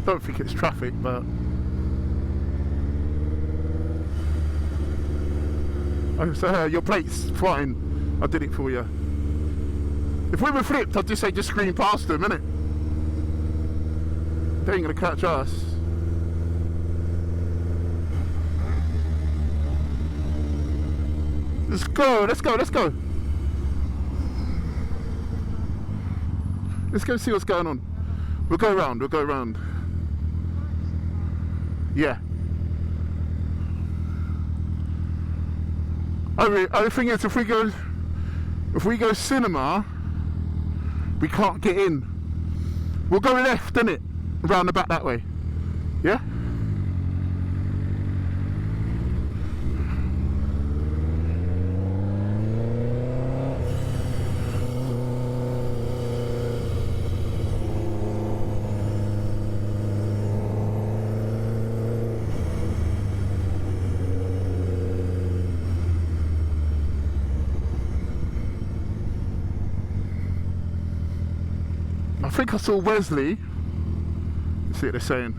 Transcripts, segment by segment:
Don't think it's traffic, but so your plate's fine. I did it for you. If we were flipped, I'd just say just scream past them, innit? They ain't gonna catch us. Let's go, let's go, let's go. Let's go see what's going on. We'll go around, we'll go around. Yeah. The thing is, if we go cinema, we can't get in. We'll go left, innit? Round the back that way. Yeah? I think I saw Wesley. Let's see what they're saying.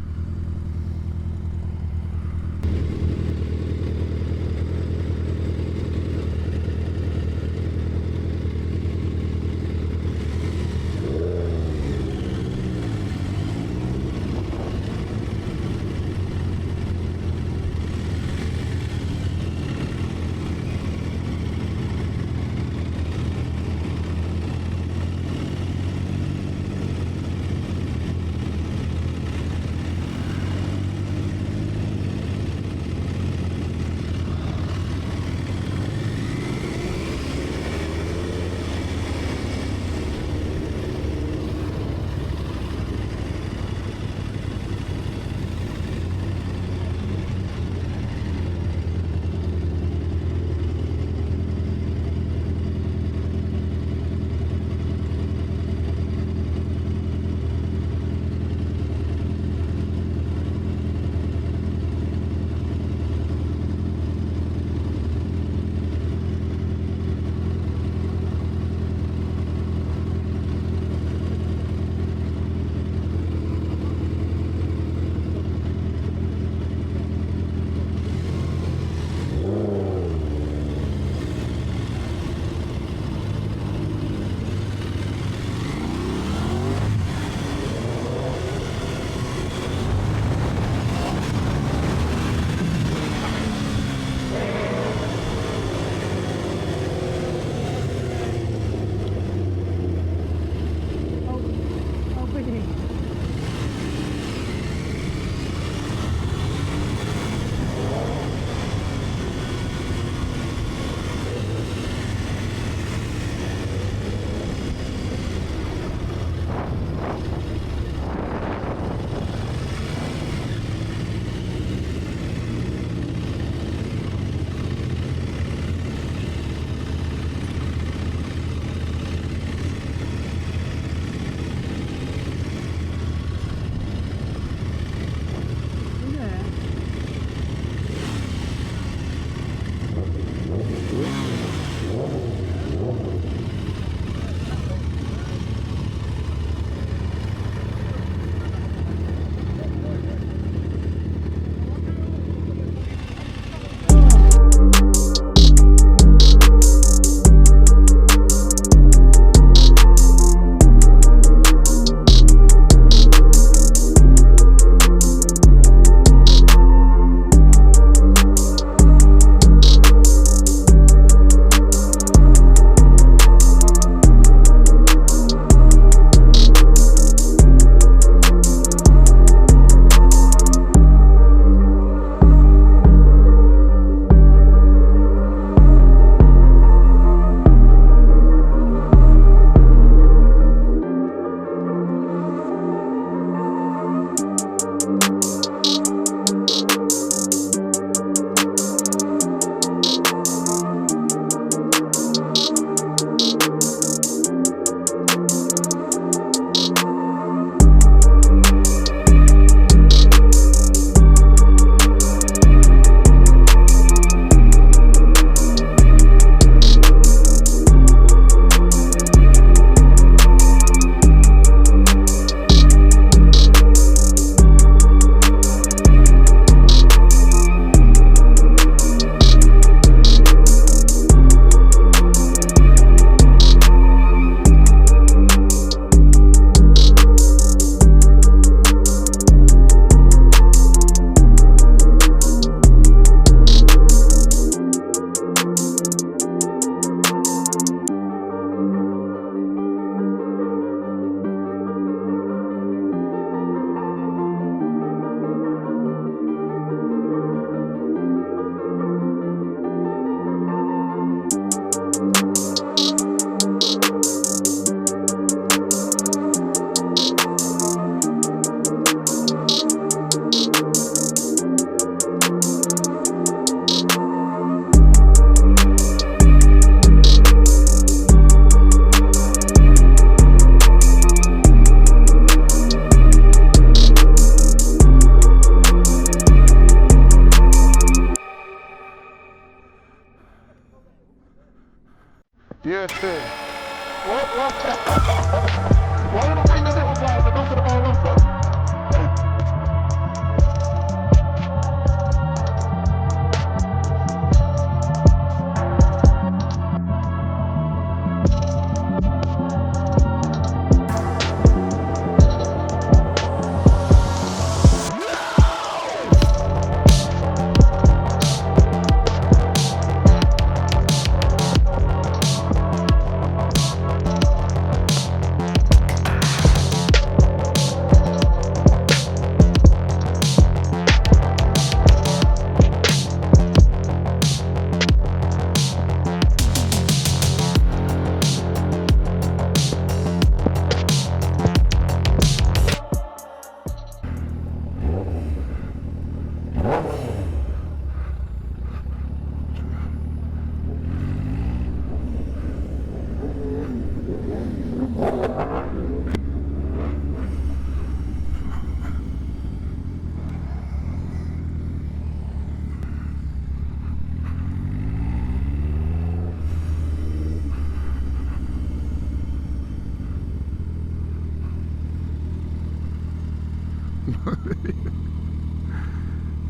What? Why are you not putting the little guys and not going to all of them?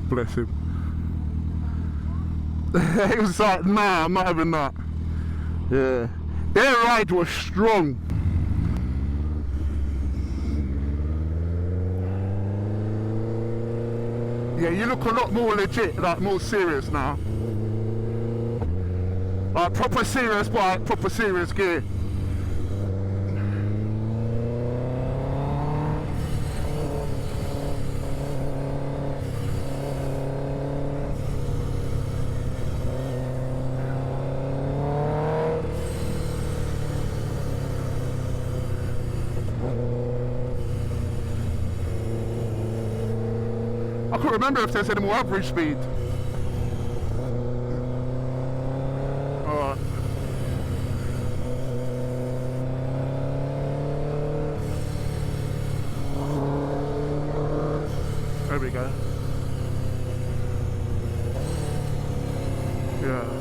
Bless him. He was like, nah, I'm not having that. Yeah. Their ride was strong. Yeah, you look a lot more legit, like more serious now. Like proper serious bike, proper serious gear. I can't remember if there's any more average speed. Alright. There we go. Yeah.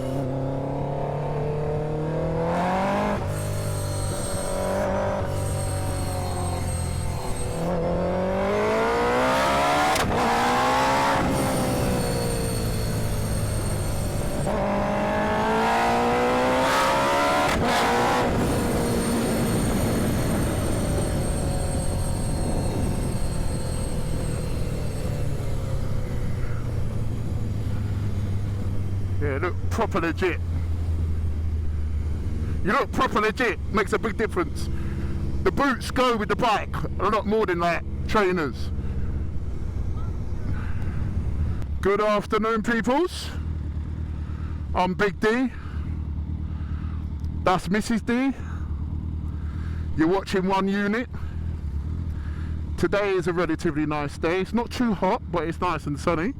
Yeah, look proper legit. You look proper legit, makes a big difference. The boots go with the bike a lot more than like trainers. Good afternoon, peoples. I'm Big D. That's Mrs. D. You're watching Oneunit. Today is a relatively nice day. It's not too hot, but it's nice and sunny.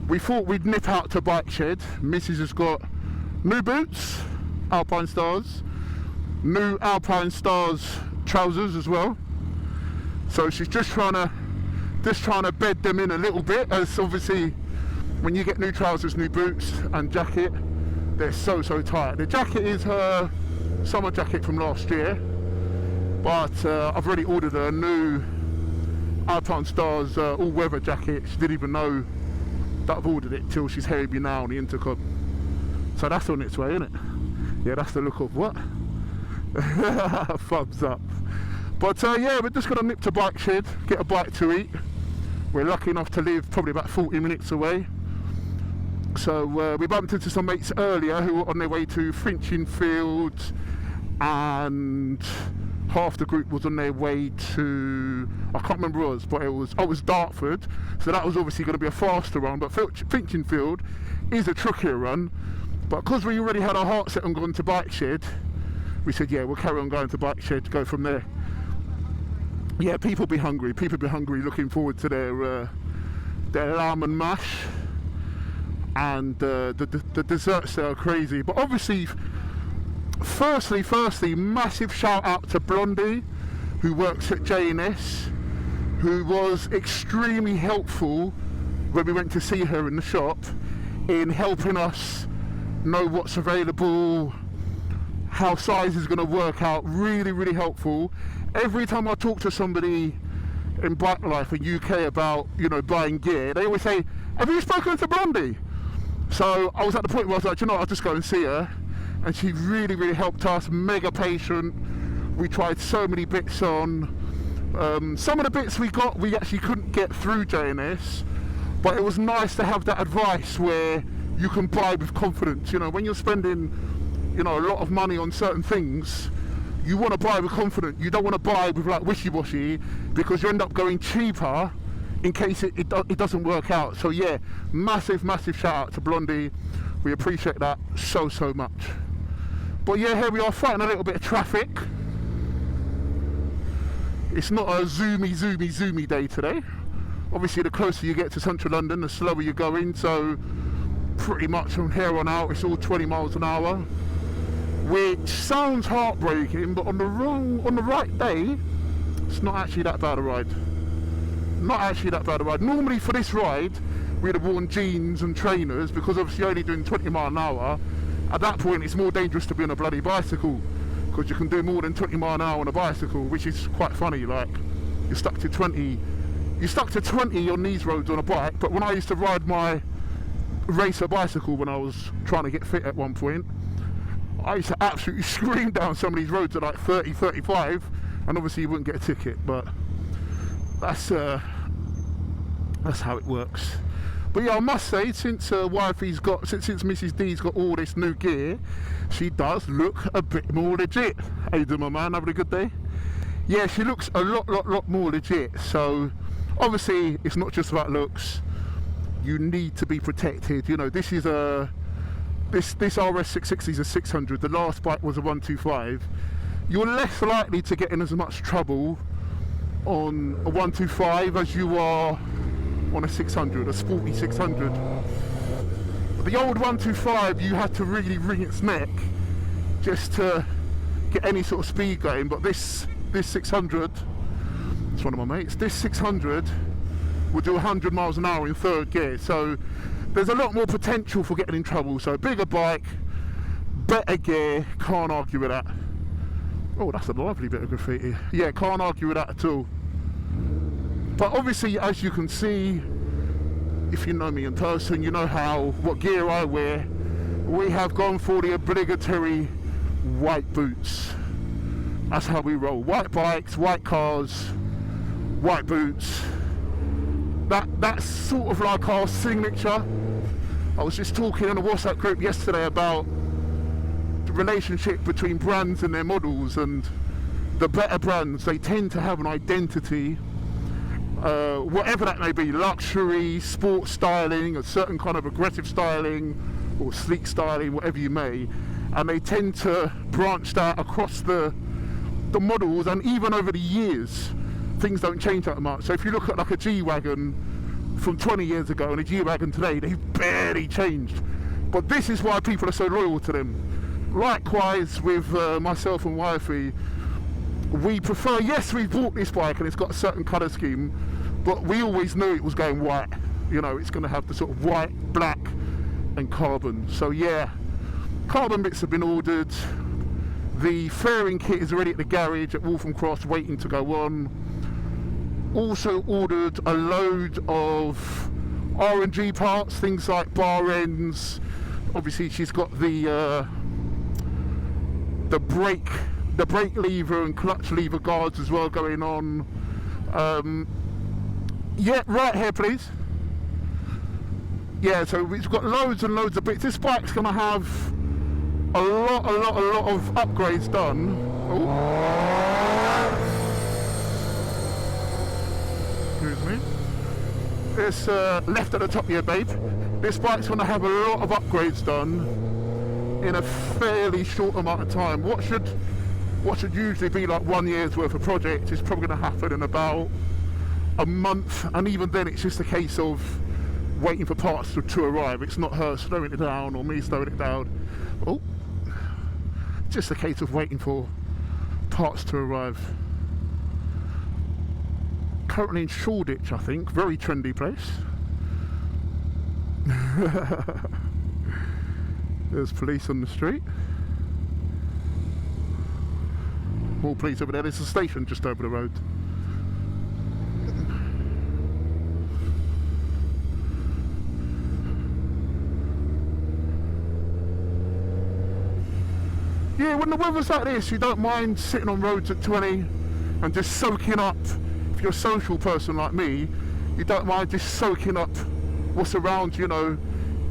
We thought we'd nip out to Bikeshed. Mrs. has got new boots, Alpine Stars, new Alpine Stars trousers as well. So she's just trying to bed them in a little bit, as obviously when you get new trousers, new boots and jacket, they're so tight. The jacket is her summer jacket from last year, but I've already ordered her a new Alpine Stars all-weather jacket. She didn't even know that I've ordered it till she's hearing me now on the intercom. So that's on its way, isn't it? Yeah, that's the look of what? Thumbs up. But yeah, we're just gonna nip to Bikeshed, get a bite to eat. We're lucky enough to live probably about 40 minutes away. So we bumped into some mates earlier who were on their way to Finchinfield, and half the group was on their way to, I can't remember where it was, but it was Dartford, so that was obviously going to be a faster run. But Finchinfield is a trickier run, but because we already had our heart set on going to Bikeshed, we said, yeah, we'll carry on going to Bikeshed, go from there. Yeah, people be hungry looking forward to their lamb and mash, and the desserts there are crazy. But obviously, firstly, massive shout out to Blondie, who works at J&S, who was extremely helpful when we went to see her in the shop in helping us know what's available, how size is going to work out. Really, really helpful. Every time I talk to somebody in bike life in UK about, you know, buying gear, they always say, have you spoken to Blondie? So I was at the point where I was like, you know, I'll just go and see her, and she really, really helped us. Mega patient. We tried so many bits on. Some of the bits we got, we actually couldn't get through JNS, but it was nice to have that advice where you can buy with confidence. You know, when you're spending, you know, a lot of money on certain things, you want to buy with confidence. You don't want to buy with like wishy-washy, because you end up going cheaper in case it doesn't work out. So yeah, massive shout out to Blondie. We appreciate that so much. But yeah, here we are fighting a little bit of traffic. It's not a zoomy day today. Obviously, the closer you get to central London, the slower you're going. So pretty much from here on out, it's all 20 miles an hour, which sounds heartbreaking, but on the right day, it's not actually that bad a ride. Not actually that bad a ride. Normally for this ride, we'd have worn jeans and trainers, because obviously you're only doing 20 miles an hour. At that point, it's more dangerous to be on a bloody bicycle, because you can do more than 20 miles an hour on a bicycle, which is quite funny. Like, you're stuck to 20 on these roads on a bike. But when I used to ride my racer bicycle when I was trying to get fit at one point, I used to absolutely scream down some of these roads at like 30, 35, and obviously you wouldn't get a ticket, but that's how it works. But yeah, I must say, since since Mrs. D's got all this new gear, she does look a bit more legit. How you doing, my man? Having a good day? Yeah, she looks a lot more legit. So obviously, it's not just about looks. You need to be protected. You know, this is this RS660 is a 600. The last bike was a 125. You're less likely to get in as much trouble on a 125 as you are on a 600, a sporty 600. The old 125, you had to really wring its neck just to get any sort of speed going. But this 600, it's one of my mates, this 600 will do 100 miles an hour in third gear. So there's a lot more potential for getting in trouble. So bigger bike, better gear, can't argue with that. Oh, that's a lovely bit of graffiti. Yeah, can't argue with that at all. But obviously, as you can see, if you know me in person, you know what gear I wear. We have gone for the obligatory white boots. That's how we roll. White bikes, white cars, white boots. That's sort of like our signature. I was just talking in a WhatsApp group yesterday about the relationship between brands and their models, and the better brands, they tend to have an identity. Whatever that may be, luxury, sports styling, a certain kind of aggressive styling, or sleek styling, whatever you may, and they tend to branch that across the models, and even over the years, things don't change that much. So if you look at like a G-Wagon from 20 years ago and a G-Wagon today, they've barely changed. But this is why people are so loyal to them. Likewise with myself and wifey, we prefer, yes, we bought this bike and it's got a certain colour scheme, but we always knew it was going white. You know, it's going to have the sort of white, black and carbon. So yeah, carbon bits have been ordered. The fairing kit is already at the garage at Waltham Cross waiting to go on. Also ordered a load of R&G parts, things like bar ends. Obviously she's got the brake lever and clutch lever guards as well going on. Yeah, right here please. Yeah, so we've got loads and loads of bits. This bike's going to have a lot of upgrades done. Excuse me. It's left at the top here, babe. This bike's going to have a lot of upgrades done in a fairly short amount of time. What should usually be like 1 year's worth of project is probably going to happen in about a month, and even then it's just a case of waiting for parts to arrive. It's not her slowing it down or me slowing it down. Oh, just a case of waiting for parts to arrive. Currently in Shoreditch, I think. Very trendy place. There's police on the street. more police over there. There's a station just over the road. Yeah, when the weather's like this, you don't mind sitting on roads at 20 and just soaking up. If you're a social person like me, you don't mind just soaking up what's around, you know,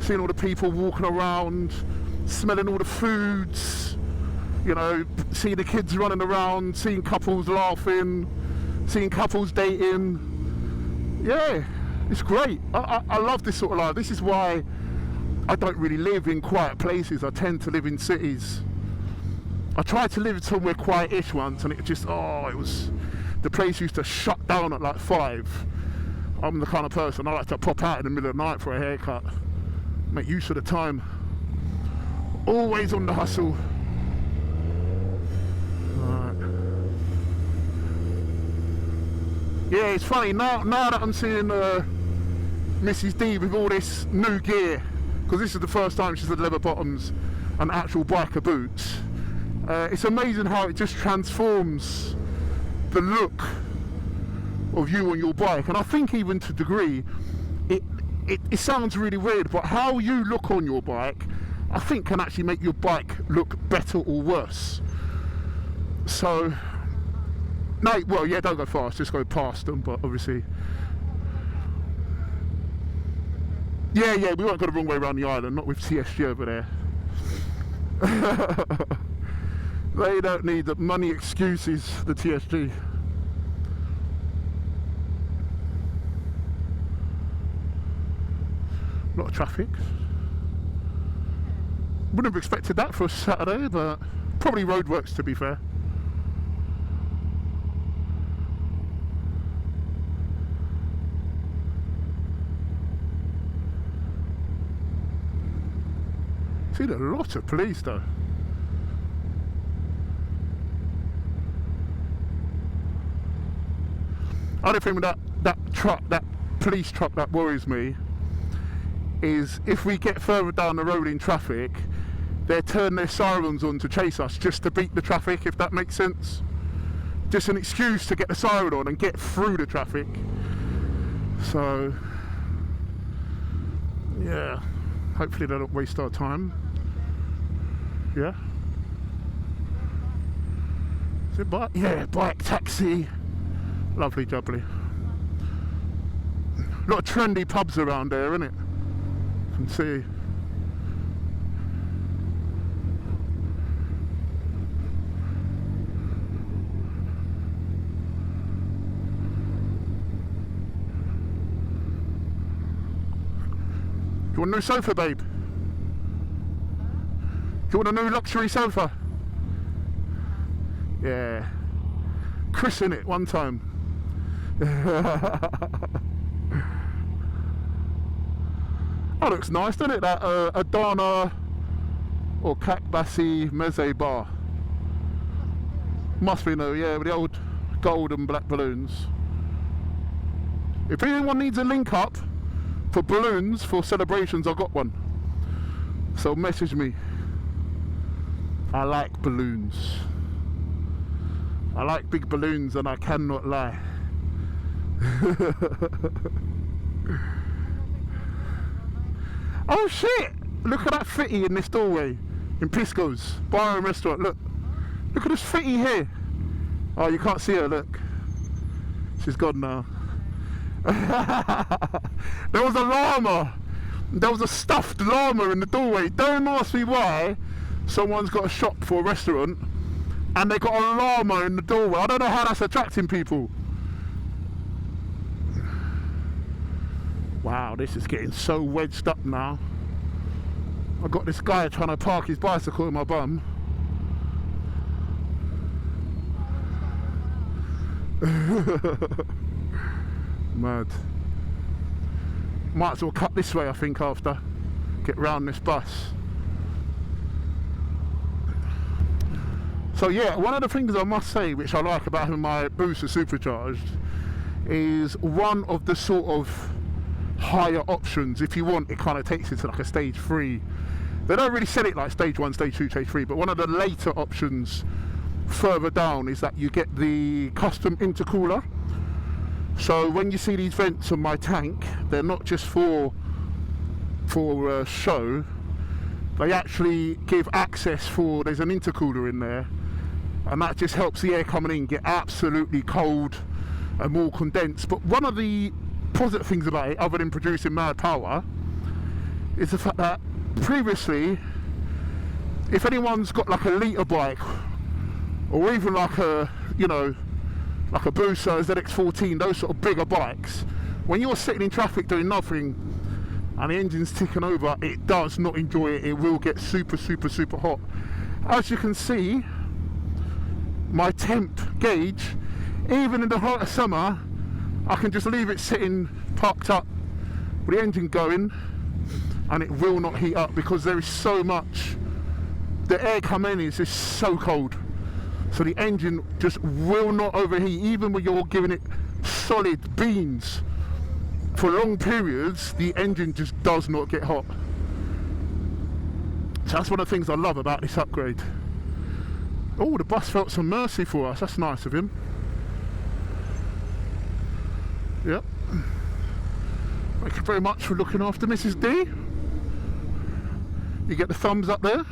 seeing all the people walking around, smelling all the foods, you know, seeing the kids running around, seeing couples laughing, seeing couples dating. Yeah, it's great. I love this sort of life. This is why I don't really live in quiet places. I tend to live in cities. I tried to live somewhere quiet-ish once, and it just, the place used to shut down at like 5. I'm the kind of person, I like to pop out in the middle of the night for a haircut. Make use of the time. Always on the hustle. Right. Yeah, it's funny, now that I'm seeing Mrs. D with all this new gear, because this is the first time she's had leather bottoms and actual biker boots. It's amazing how it just transforms the look of you on your bike, and I think even to a degree it sounds really weird, but how you look on your bike I think can actually make your bike look better or worse. So no, well, yeah, don't go fast, just go past them, but obviously yeah, we won't go the wrong way around the island, not with TSG over there. They don't need the money excuses, the TSG. A lot of traffic. Wouldn't have expected that for a Saturday, but probably roadworks, to be fair. Seen a lot of police though. Other thing with that truck, that police truck, that worries me is if we get further down the road in traffic, they turn their sirens on to chase us just to beat the traffic, if that makes sense. Just an excuse to get the siren on and get through the traffic. So yeah, hopefully they don't waste our time. Yeah. Is it bike? Yeah, bike taxi. Lovely jubbly. A lot of trendy pubs around there, isn't it? You can see. You want a new sofa, babe? Do you want a new luxury sofa? Yeah. Christen it one time. Oh, looks nice, doesn't it? That Adana or Kakbasi Meze bar. Must be new, yeah, with the old gold and black balloons. If anyone needs a link up for balloons for celebrations, I've got one. So message me. I like balloons. I like big balloons, and I cannot lie. Oh shit! Look at that fitty in this doorway in Pisco's bar and restaurant. Look at this fitty here. Oh, you can't see her. Look, she's gone now. There was a llama. There was a stuffed llama in the doorway. Don't ask me why. Someone's got a shop for a restaurant and they got a llama in the doorway. I don't know how that's attracting people. Wow, this is getting so wedged up now. I've got this guy trying to park his bicycle in my bum. Mad. Might as well cut this way, I think, after. Get round this bus. So yeah, one of the things I must say which I like about having my Busa supercharged is one of the sort of higher options. If you want, it kind of takes it to like a stage 3. They don't really sell it like stage 1, stage 2, stage 3, but one of the later options further down is that you get the custom intercooler. So when you see these vents on my tank, they're not just for show. They actually give access for, there's an intercooler in there, and that just helps the air coming in get absolutely cold and more condensed. But one of the positive things about it, other than producing mad power, is the fact that previously, if anyone's got like a litre bike, or even like a, you know, like a Busa, ZX14, those sort of bigger bikes, when you're sitting in traffic doing nothing and the engine's ticking over, it does not enjoy it. It will get super hot. As you can see, my temp gauge, even in the height of summer, I can just leave it sitting parked up with the engine going, and it will not heat up because there is so much, the air coming in is just so cold, so the engine just will not overheat. Even when you're giving it solid beans for long periods, the engine just does not get hot. So that's one of the things I love about this upgrade. Oh, the bus felt some mercy for us. That's nice of him. Yep. Thank you very much for looking after Mrs. D. You get the thumbs up there.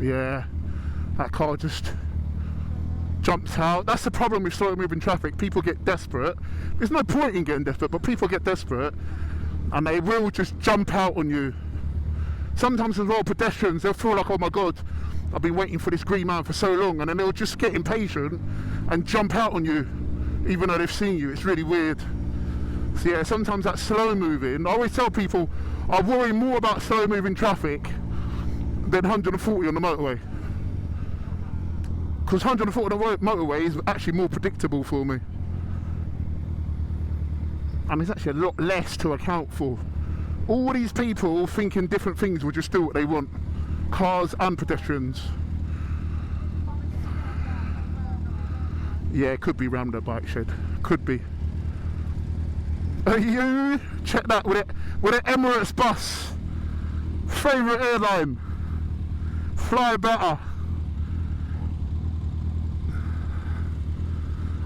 Yeah, that car just jumps out. That's the problem with slow moving traffic. People get desperate. There's no point in getting desperate, but people get desperate and they will just jump out on you. Sometimes as well, pedestrians, they'll feel like, oh my god, I've been waiting for this green man for so long, and then they'll just get impatient and jump out on you even though they've seen you. It's really weird. So yeah, sometimes that slow moving, I always tell people I worry more about slow moving traffic than 140 on the motorway, because 140 on the motorway is actually more predictable for me, and there's actually a lot less to account for. All these people thinking different things will just do what they want, cars and pedestrians. Yeah, it could be round the bike shed, could be. You check that with an Emirates bus, favourite airline. Fly better.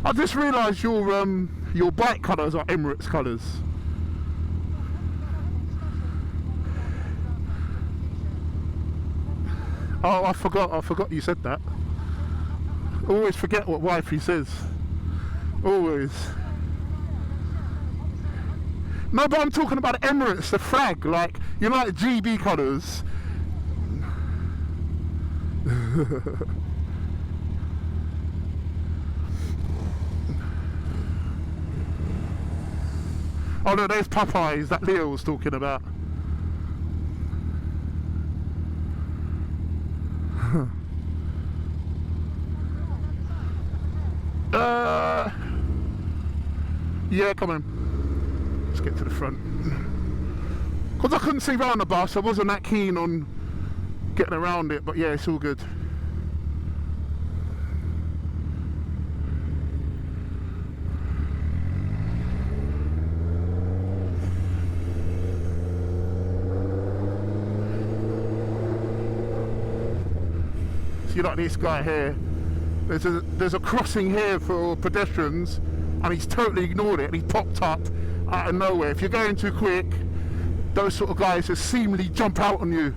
I just realised your bike colours are Emirates colours. Oh, I forgot you said that. Always forget what wifey says. Always. No, but I'm talking about Emirates, the flag, like, you know, like GB colours. Oh no, there's Popeyes that Leo was talking about. Yeah, come on. Let's get to the front. Because I couldn't see round the bus, I wasn't that keen on getting around it, but yeah, it's all good. So you like this guy here, there's a crossing here for pedestrians, and he's totally ignored it, and he's popped up out of nowhere. If you're going too quick, those sort of guys just seemingly jump out on you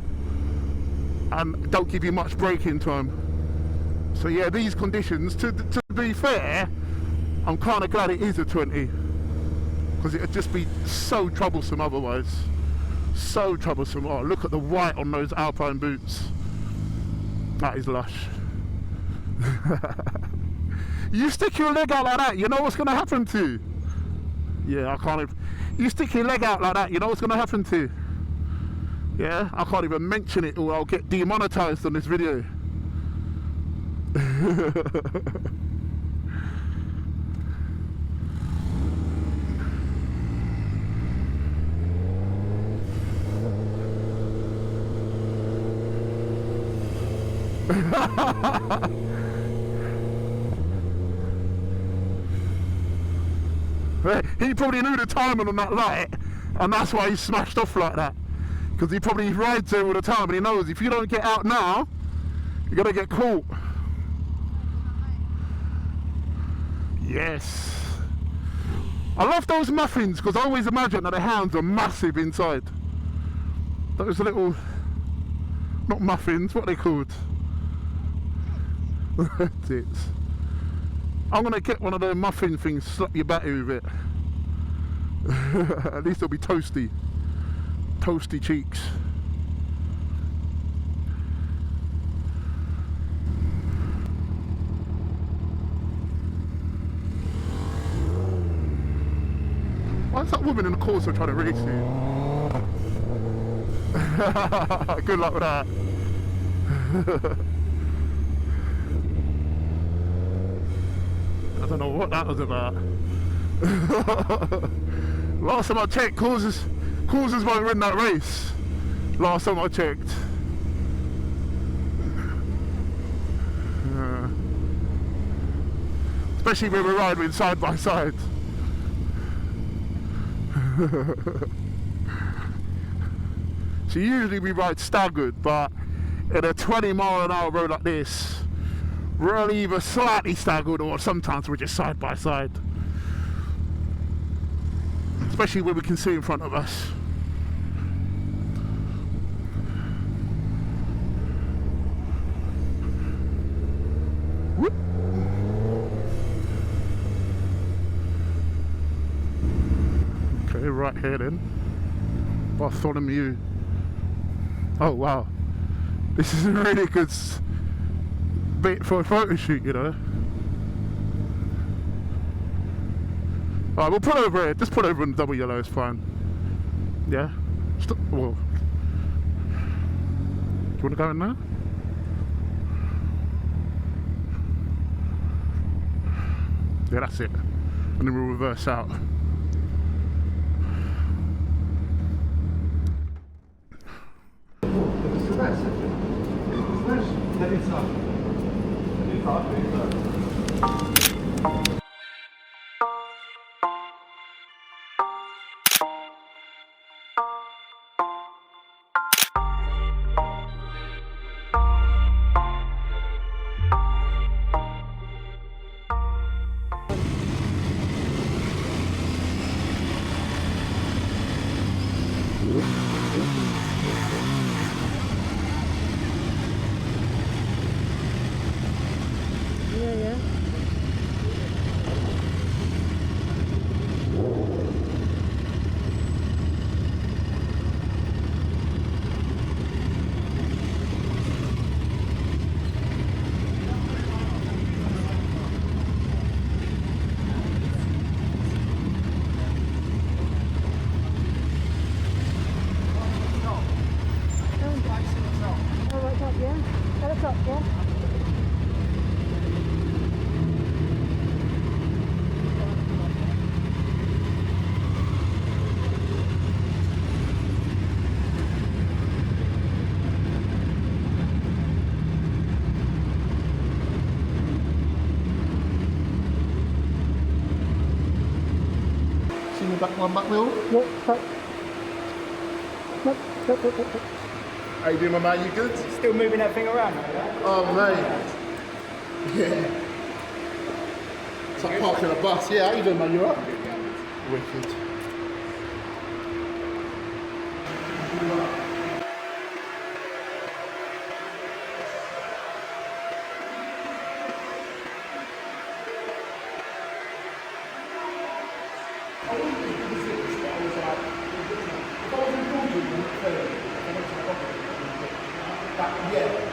and don't give you much braking time. So yeah, these conditions, to be fair, I'm kind of glad it is a 20, because it would just be so troublesome otherwise. So troublesome. Oh, look at the white on those Alpine boots. That is lush. You stick your leg out like that, you know what's going to happen to you? Yeah, I can't even. You stick your leg out like that, you know what's going to happen to you? Yeah, I can't even mention it or I'll get demonetized on this video. He probably knew the timing on that light And that's why he's smashed off like that. Because he probably rides there all the time and he knows if you don't get out now, you're going to get caught. Yes. I love those muffins because I always imagine that the hounds are massive inside. Those little, not muffins, what are they called? Tits. I'm going to get one of the muffin things, slap your battery with it. At least it'll be toasty. Toasty cheeks. Why is that woman in the corner trying to race you? Good luck with that. I don't know what that was about. Last time I checked, causes won't win that race. Last time I checked. Especially when we're riding side by side. So usually we ride staggered, but in a 20-mile-an-hour road like this, we're either slightly staggered or sometimes we're just side by side. Especially when we can see in front of us. Whoop. Okay, right here then. Bartholomew. Oh wow. This is a really good bit for a photo shoot, you know. Alright, we'll pull over here. Just pull over in the double yellow, it's fine. Yeah? Stop. Whoa. Do you want to go in there? Yeah, that's it. And then we'll reverse out. Back one back wheel? Yep, back. Nope. How you doing, my man? You good? Still moving that thing around like that? Oh, mate. Yeah. It's like parking a bus. Yeah, how you doing, man? You alright? Wicked. Yeah.